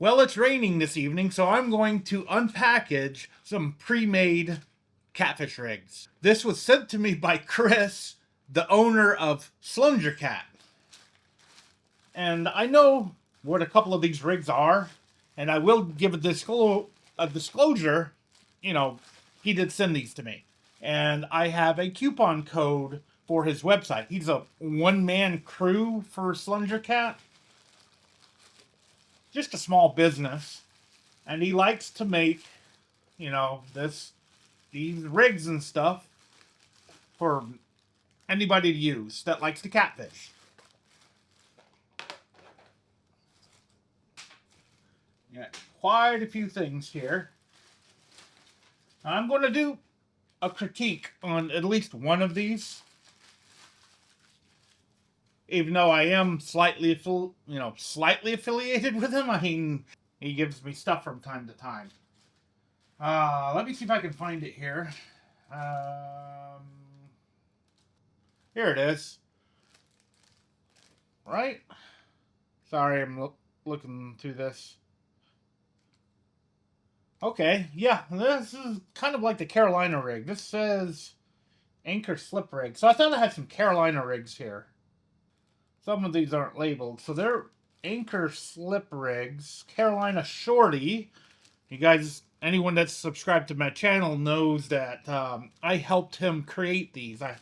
Well, it's raining this evening, so I'm going to unpackage some pre-made catfish rigs. This was sent to me by Chris, the owner of Slunger Cat. And I know what a couple of these rigs are, and I will give a disclosure. You know, he did send these to me. And I have a coupon code for his website. He's a one-man crew for Slunger Cat. Just a small business. And he likes to make, these rigs and stuff for anybody to use that likes to catfish. Yeah, quite a few things here. I'm going to do a critique on at least one of these, even though I am slightly affiliated with him. I mean, he gives me stuff from time to time. Let me see if I can find it here. Here it is. Right? Sorry, I'm looking through this. Okay, yeah, this is kind of like the Carolina rig. This says anchor slip rig. So I thought I had some Carolina rigs here. Some of these aren't labeled. So they're anchor slip rigs. Carolina Shorty. You guys, anyone that's subscribed to my channel knows that I helped him create these. A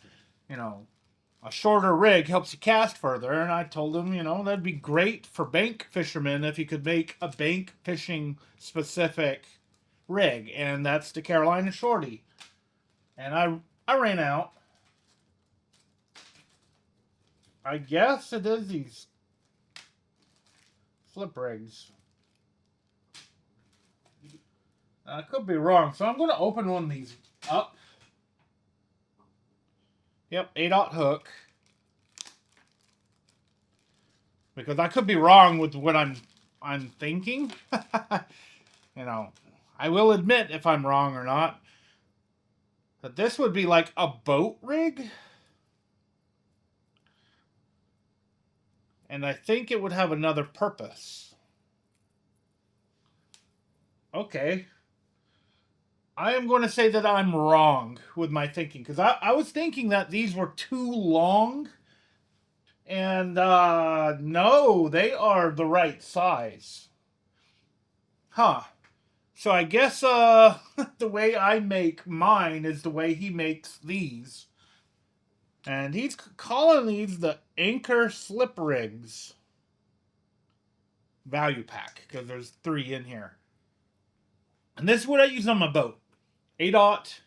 shorter rig helps you cast further, and I told him, that'd be great for bank fishermen if you could make a bank fishing specific rig, and that's the Carolina Shorty. And I ran out. I guess it is these flip rigs. I could be wrong, so I'm going to open one of these up. Yep, 8/0 hook. Because I could be wrong with what I'm thinking. I will admit if I'm wrong or not. But this would be like a boat rig. And I think it would have another purpose. Okay. I am going to say that I'm wrong with my thinking. Because I was thinking that these were too long. And no, they are the right size. Huh. So I guess the way I make mine is the way he makes these. And he's calling these the Anchor Slip Rigs value pack, because there's 3 in here. And this is what I use on my boat. 8/0,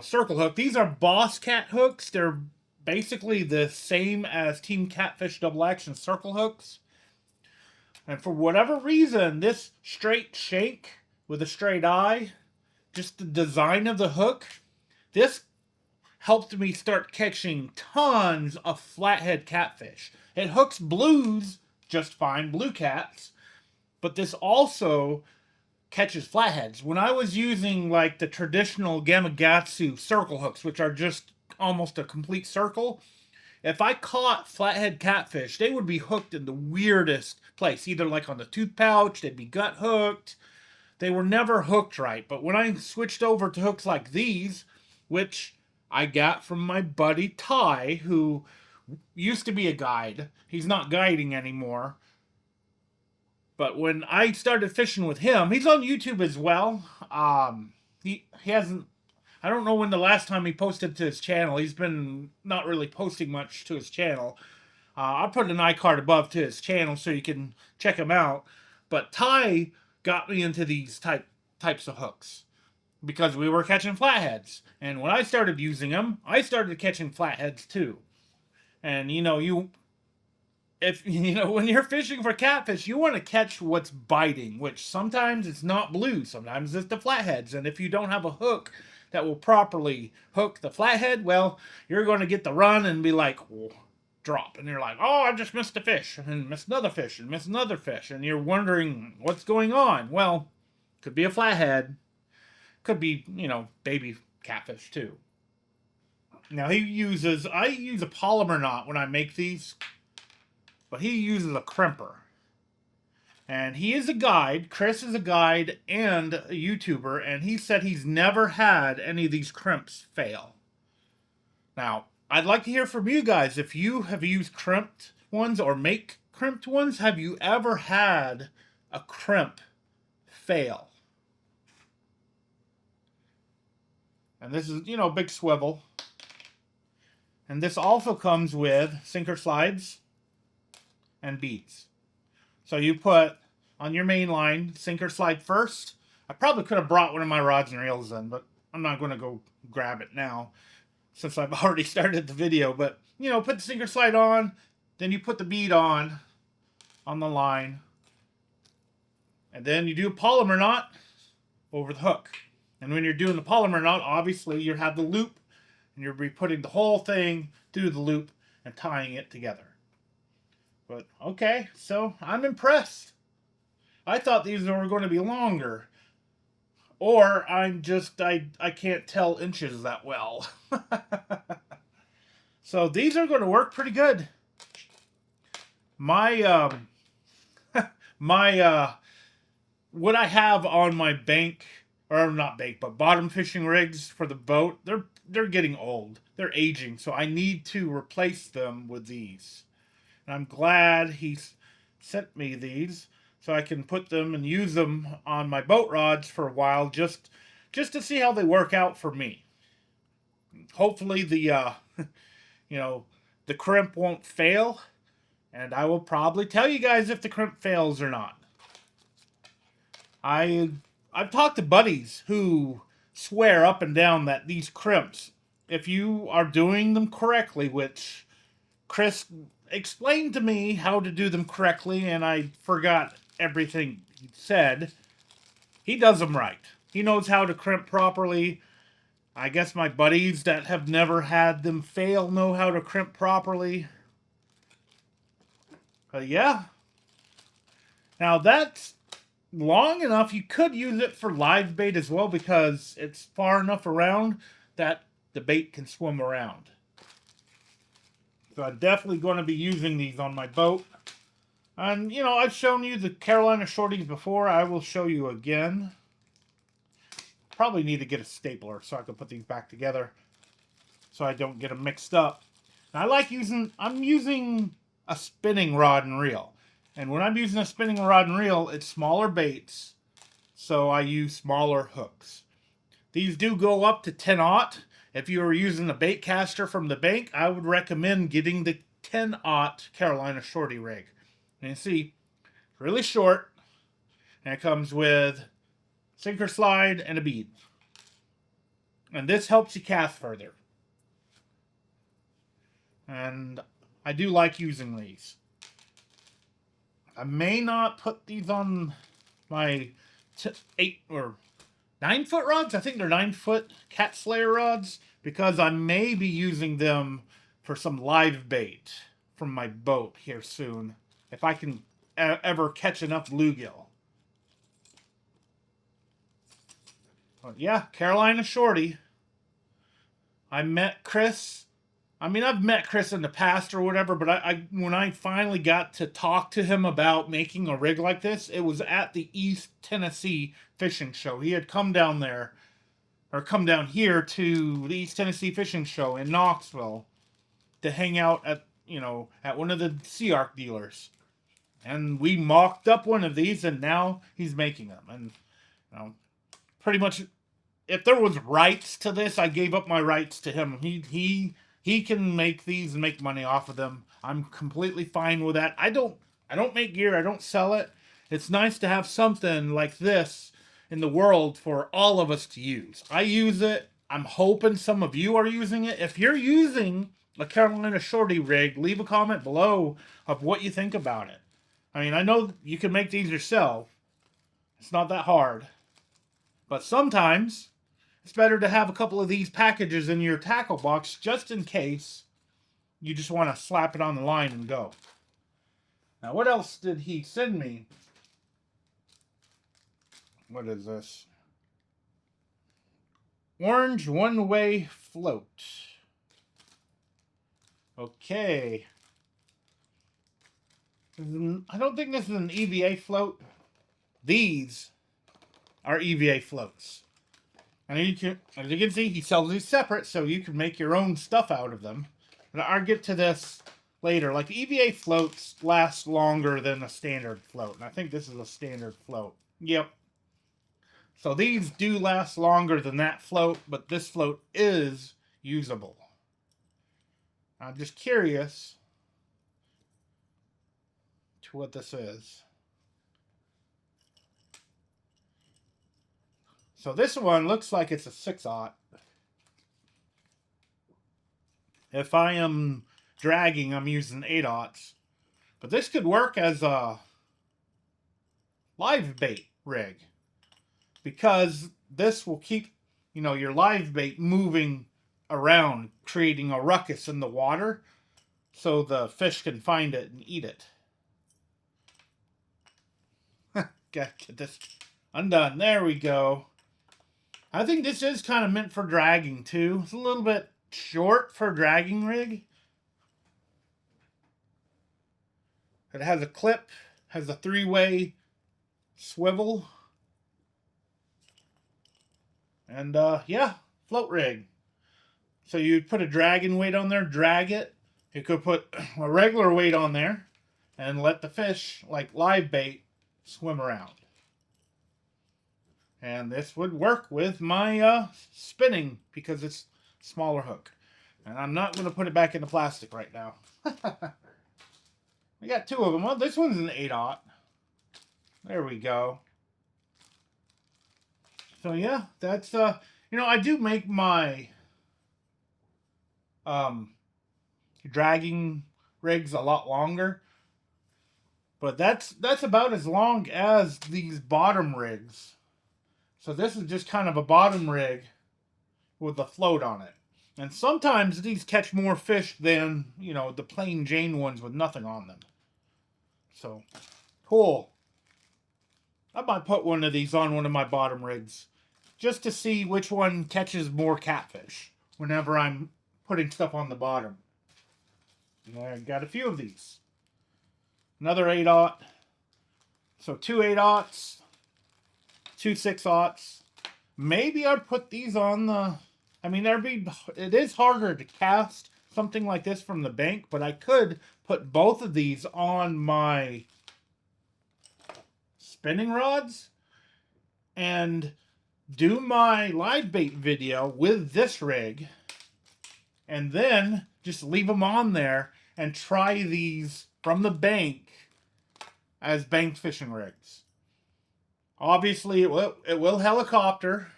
circle hook. These are Boss Cat hooks. They're basically the same as Team Catfish double action circle hooks. And for whatever reason, this straight shank with a straight eye, just the design of the hook, this helped me start catching tons of flathead catfish. It hooks blues just fine, blue cats, but this also catches flatheads. When I was using like the traditional Gamakatsu circle hooks, which are just almost a complete circle, if I caught flathead catfish, they would be hooked in the weirdest place. Either like on the tooth pouch, they'd be gut hooked. They were never hooked right. But when I switched over to hooks like these, which I got from my buddy Ty, who used to be a guide. He's not guiding anymore. But when I started fishing with him, he's on YouTube as well. He hasn't. I don't know when the last time he posted to his channel. He's been not really posting much to his channel. I'll put an iCard above to his channel so you can check him out. But Ty got me into these types of hooks because we were catching flatheads. And when I started using them, I started catching flatheads too. And when you're fishing for catfish, you want to catch what's biting, which sometimes it's not blue, sometimes it's the flatheads. And if you don't have a hook that will properly hook the flathead, well, you're going to get the run and be like, oh, drop. And you're like, oh, I just missed a fish, and missed another fish, and missed another fish. And you're wondering what's going on. Well, could be a flathead. Could be, baby catfish too. Now I use a polymer knot when I make these, but he uses a crimper. And he is a guide. Chris is a guide and a YouTuber, and he said he's never had any of these crimps fail. Now, I'd like to hear from you guys. If you have used crimped ones or make crimped ones, have you ever had a crimp fail? And this is, you know, big swivel. And this also comes with sinker slides and beads. So you put on your main line, sinker slide first. I probably could have brought one of my rods and reels in, but I'm not going to go grab it now since I've already started the video. But, you know, put the sinker slide on, then you put the bead on the line, and then you do a polymer knot over the hook. And when you're doing the polymer knot, obviously you have the loop, and you'll be putting the whole thing through the loop and tying it together. But, okay, so I'm impressed. I thought these were going to be longer. Or I'm just, I can't tell inches that well. So these are going to work pretty good. My, what I have on my bank, or not bank, but bottom fishing rigs for the boat, they're getting old. They're aging, so I need to replace them with these. And I'm glad he sent me these so I can put them and use them on my boat rods for a while just to see how they work out for me. Hopefully the you know, the crimp won't fail, and I will probably tell you guys if the crimp fails or not. I've talked to buddies who swear up and down that these crimps, if you are doing them correctly, which Chris explained to me how to do them correctly, and I forgot everything he said. He does them right. He knows how to crimp properly. I guess my buddies that have never had them fail know how to crimp properly. But yeah. Now that's long enough. You could use it for live bait as well because it's far enough around that the bait can swim around. So I'm definitely going to be using these on my boat. And, you know, I've shown you the Carolina Shorties before. I will show you again. Probably need to get a stapler so I can put these back together so I don't get them mixed up. And I'm using a spinning rod and reel. And when I'm using a spinning rod and reel, it's smaller baits. So I use smaller hooks. These do go up to 10-aught. If you are using a bait caster from the bank, I would recommend getting the 10-aught Carolina Shorty rig. And you see, it's really short, and it comes with sinker slide and a bead. And this helps you cast further. And I do like using these. I may not put these on my 8 or 9-foot rods. I think they're 9-foot cat slayer rods because I may be using them for some live bait from my boat here soon if I can ever catch enough bluegill. But yeah, Carolina Shorty. I met Chris. I mean, I've met Chris in the past or whatever, but when I finally got to talk to him about making a rig like this, it was at the East Tennessee Fishing Show. He had come down there, or come down here to the East Tennessee Fishing Show in Knoxville to hang out at, you know, at one of the Sea Arc dealers. And we mocked up one of these, and now he's making them. And, you know, pretty much, if there was rights to this, I gave up my rights to him. He can make these and make money off of them. I'm completely fine with that. I don't make gear. I don't sell it. It's nice to have something like this in the world for all of us to use. I use it. I'm hoping some of you are using it. If you're using a Carolina Shorty rig, leave a comment below of what you think about it. I mean, I know you can make these yourself. It's not that hard. But sometimes it's better to have a couple of these packages in your tackle box just in case you just want to slap it on the line and go. Now, what else did he send me? What is this? Orange one-way float. Okay. I don't think this is an EVA float. These are EVA floats. And as you can see, he sells these separate, so you can make your own stuff out of them. And I'll get to this later. Like, the EVA floats last longer than a standard float. And I think this is a standard float. Yep. So these do last longer than that float, but this float is usable. I'm just curious to what this is. So this one looks like it's a 6/0. If I am dragging, I'm using 8/0. But this could work as a live bait rig, because this will keep, your live bait moving around, creating a ruckus in the water so the fish can find it and eat it. Gotta get this undone. There we go. I think this is kind of meant for dragging too. It's a little bit short for a dragging rig. It has a clip, has a 3-way swivel. And yeah, float rig. So you'd put a dragging weight on there, drag it. You could put a regular weight on there and let the fish, like live bait, swim around. And this would work with my spinning because it's smaller hook. And I'm not going to put it back into plastic right now. We got 2 of them. Well, this one's an 8/0. There we go. So yeah, that's I do make my dragging rigs a lot longer, but that's about as long as these bottom rigs. So this is just kind of a bottom rig with a float on it. And sometimes these catch more fish than, the plain Jane ones with nothing on them. So, cool. I might put one of these on one of my bottom rigs just to see which one catches more catfish whenever I'm putting stuff on the bottom. And I got a few of these. Another 8/0. So 2 8/0s, 2 6/0s. Maybe I'd put these on the... it is harder to cast something like this from the bank, but I could put both of these on my spinning rods and do my live bait video with this rig, and then just leave them on there and try these from the bank as bank fishing rigs. Obviously, it will helicopter,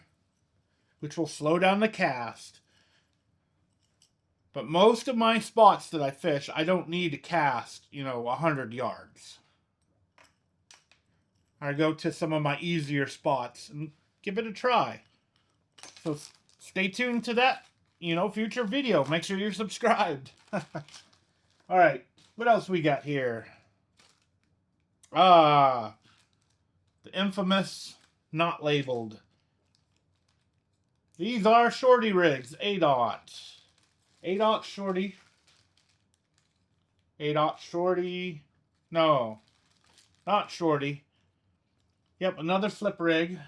which will slow down the cast. But most of my spots that I fish, I don't need to cast, 100 yards. I go to some of my easier spots and give it a try. So stay tuned to that, future video. Make sure you're subscribed. All right, what else we got here? The infamous not labeled. These are shorty rigs, 8/0. 8/0 shorty. 8/0 shorty. No, not shorty. Yep, another slip rig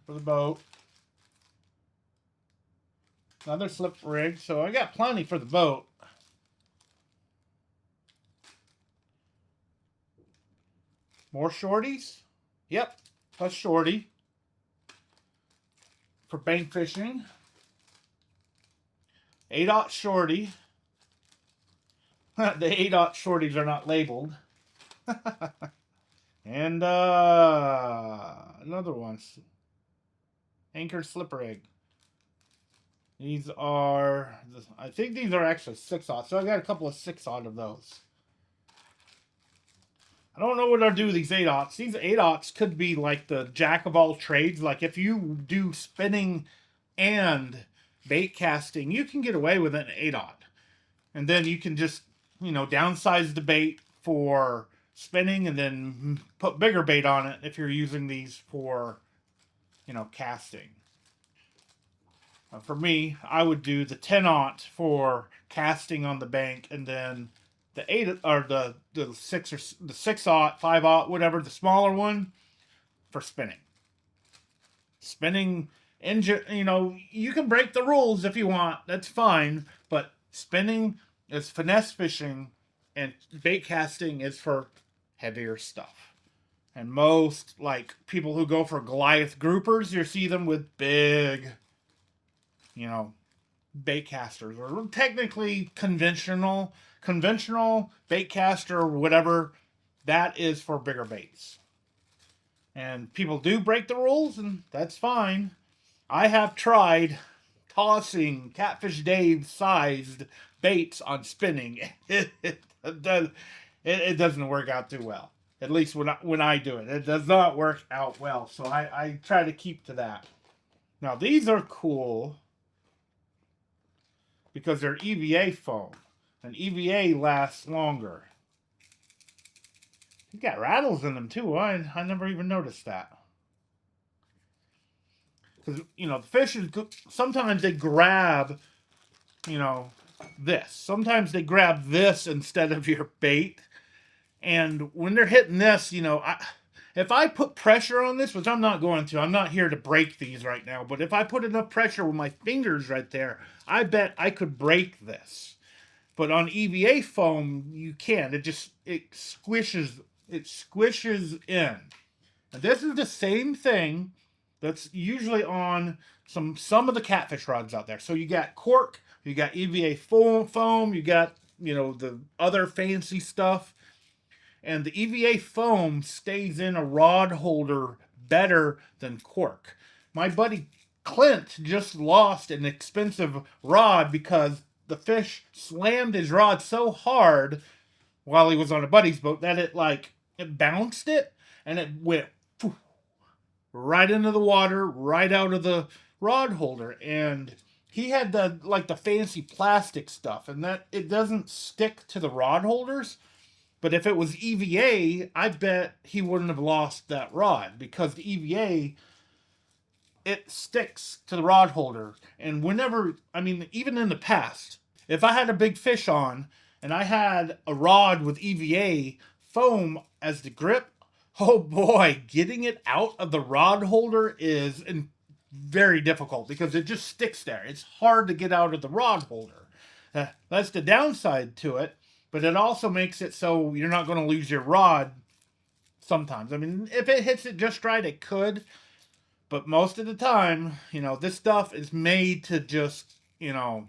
for the boat. Another slip rig, so I got plenty for the boat. More shorties. Yep, plus shorty. For bank fishing. 8/0 shorty. The 8/0 shorties are not labeled. And another one. Anchor slip rig. These are, I think these are actually 6/0. So I got a couple of 6/0 of those. I don't know what I'll do with these 8/0s. These 8/0s could be like the jack of all trades. Like if you do spinning and bait casting, you can get away with an 8/0. And then you can just, downsize the bait for spinning and then put bigger bait on it if you're using these for, casting. For me, I would do the 10/0 for casting on the bank and then the 8 or the 6 or the 6/0, 5/0, whatever, the smaller one for spinning. Spinning engine, you know, you can break the rules if you want. That's fine, but spinning is finesse fishing, and bait casting is for heavier stuff. And most like people who go for Goliath groupers, you see them with big, you know, bait casters, or technically conventional bait caster or whatever. That is for bigger baits. And people do break the rules, and that's fine. I have tried tossing Catfish Dave sized baits on spinning. It doesn't work out too well. At least when I do it. It does not work out well. So I try to keep to that. Now these are cool because they're EVA foam. And EVA lasts longer. You got rattles in them too. I never even noticed that. Because, you know, the fish is sometimes they grab, you know, this. Sometimes they grab this instead of your bait. And when they're hitting this, you know, if I put pressure on this, which I'm not going to, I'm not here to break these right now, but if I put enough pressure with my fingers right there, I bet I could break this. But on EVA foam, you can't. It squishes in. And this is the same thing that's usually on some of the Catfish rods out there. So you got cork, you got EVA foam, you got, you know, the other fancy stuff. And the EVA foam stays in a rod holder better than cork. My buddy Clint just lost an expensive rod because the fish slammed his rod so hard while he was on a buddy's boat that it bounced it, and it went right into the water, right out of the rod holder. And he had the fancy plastic stuff, and that it doesn't stick to the rod holders. But if it was EVA, I bet he wouldn't have lost that rod, because the EVA, it sticks to the rod holder. And whenever, I mean, even in the past, if I had a big fish on and I had a rod with EVA foam as the grip, oh boy, getting it out of the rod holder is very difficult because it just sticks there. It's hard to get out of the rod holder. That's the downside to it, but it also makes it so you're not going to lose your rod sometimes. I mean, if it hits it just right, it could, but most of the time, you know, this stuff is made to just, you know,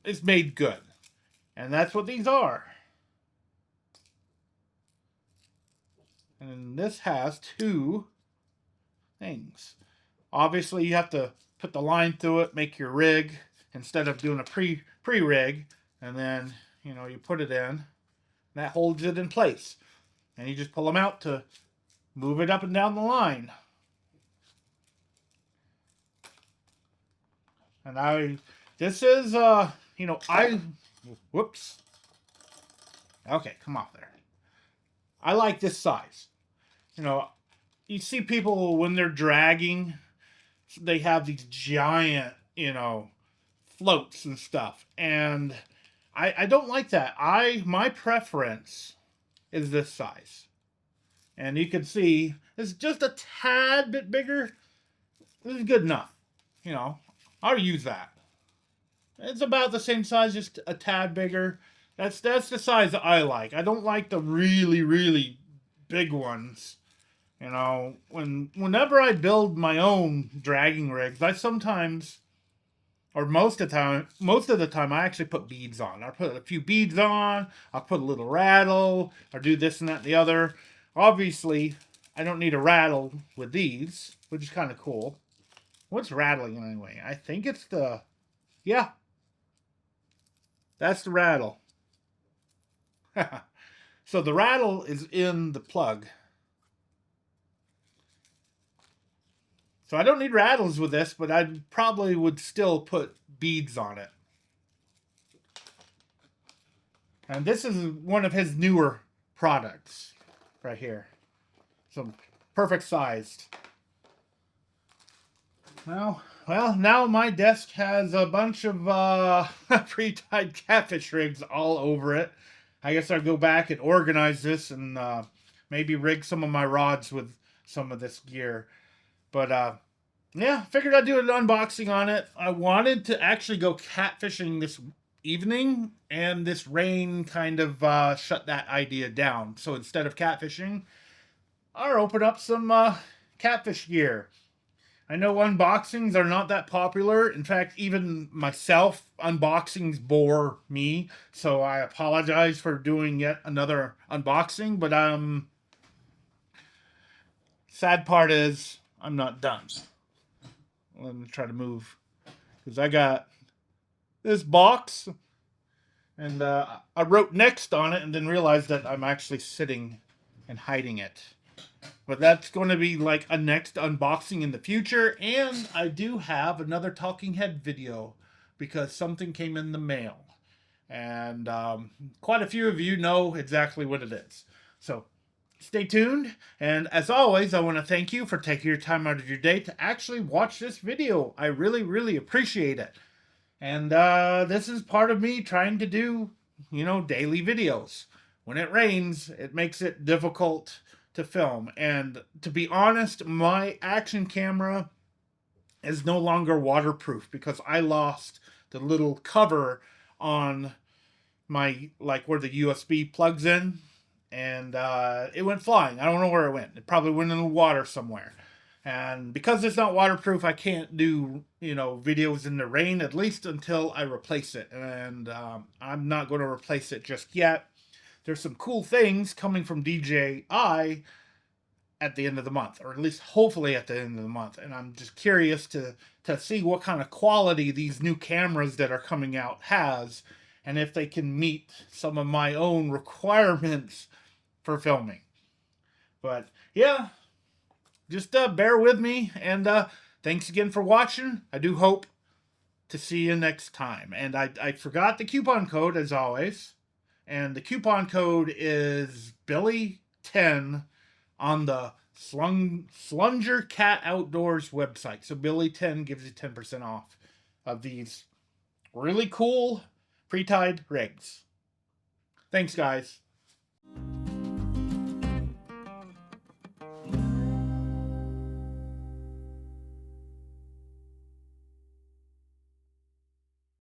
it's made good. And that's what these are. And this has two things. Obviously, you have to put the line through it, make your rig, instead of doing a pre-rig. And then, you know, you put it in. That holds it in place. And you just pull them out to move it up and down the line. And this is, you know, whoops. Okay, come off there. I like this size. You know, you see people when they're dragging, they have these giant, you know, floats and stuff. And I don't like that. My preference is this size. And you can see it's just a tad bit bigger. This is good enough. You know, I'll use that. It's about the same size, just a tad bigger. That's the size that I like. I don't like the really, really big ones. You know, whenever I build my own dragging rigs, I sometimes, or most of the time, I actually put beads on. I'll put a few beads on. I'll put a little rattle. I'll do this and that and the other. Obviously, I don't need a rattle with these, which is kind of cool. What's rattling anyway? I think it's yeah. That's the rattle. So the rattle is in the plug. So I don't need rattles with this, but I probably would still put beads on it. And this is one of his newer products right here. So perfect sized. Well, well, now my desk has a bunch of pre-tied catfish rigs all over it. I guess I'll go back and organize this and maybe rig some of my rods with some of this gear. But yeah, figured I'd do an unboxing on it. I wanted to actually go catfishing this evening, and this rain kind of shut that idea down. So instead of catfishing, I'll open up some catfish gear. I know unboxings are not that popular. In fact, even myself, unboxings bore me. So I apologize for doing yet another unboxing. But sad part is I'm not done. Let me try to move, because I got this box, and I wrote next on it and then realized that I'm actually sitting and hiding it. But that's going to be like a next unboxing in the future. And I do have another talking head video because something came in the mail. And quite a few of you know exactly what it is. So stay tuned. And as always, I want to thank you for taking your time out of your day to actually watch this video. I really, really appreciate it. And this is part of me trying to do, daily videos. When it rains, it makes it difficult to film. And to be honest, my action camera is no longer waterproof because I lost the little cover on my, like where the USB plugs in, and it went flying. I don't know where it went. It probably went in the water somewhere. And because it's not waterproof, I can't do, videos in the rain, at least until I replace it. And I'm not going to replace it just yet. There's some cool things coming from DJI at the end of the month, or at least hopefully at the end of the month. And I'm just curious to see what kind of quality these new cameras that are coming out has, and if they can meet some of my own requirements for filming. But yeah, just bear with me, and thanks again for watching. I do hope to see you next time. And I forgot the coupon code, as always. And the coupon code is Billy10 on the Slunger Cat Outdoors website. So Billy10 gives you 10% off of these really cool pre-tied rigs. Thanks, guys.